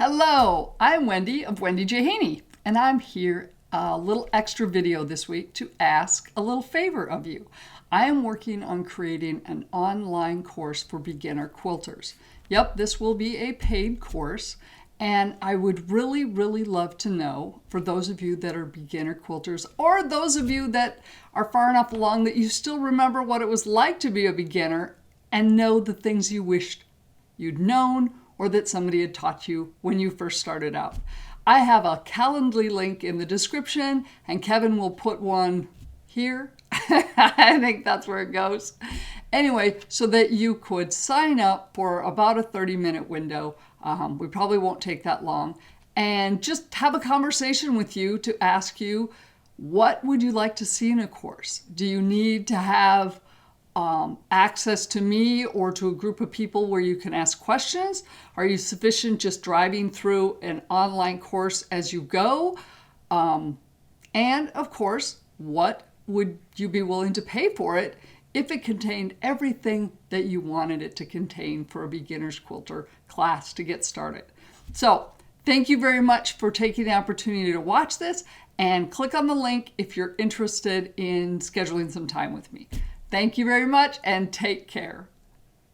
Hello, I'm Wendy of Wendy J. Haney, and I'm here a little extra video this week to ask a little favor of you. I am working on creating an online course for beginner quilters. Yep, this will be a paid course, and I would really love to know, for those of you that are beginner quilters, or those of you that are far enough along that you still remember what it was like to be a beginner and know the things you wished you'd known or that somebody had taught you when you first started out. I have a Calendly link in the description, and Kevin will put one here. I think that's where it goes. Anyway, so that you could sign up for about a 30-minute window. We probably won't take that long. And just have a conversation with you to ask you, what would you like to see in a course? Do you need to have access to me or to a group of people where you can ask questions? Are you sufficient just driving through an online course as you go? And of course, what would you be willing to pay for it if it contained everything that you wanted it to contain for a beginner's quilter class to get started? So thank you very much for taking the opportunity to watch this, and click on the link if you're interested in scheduling some time with me. Thank you very much, and take care.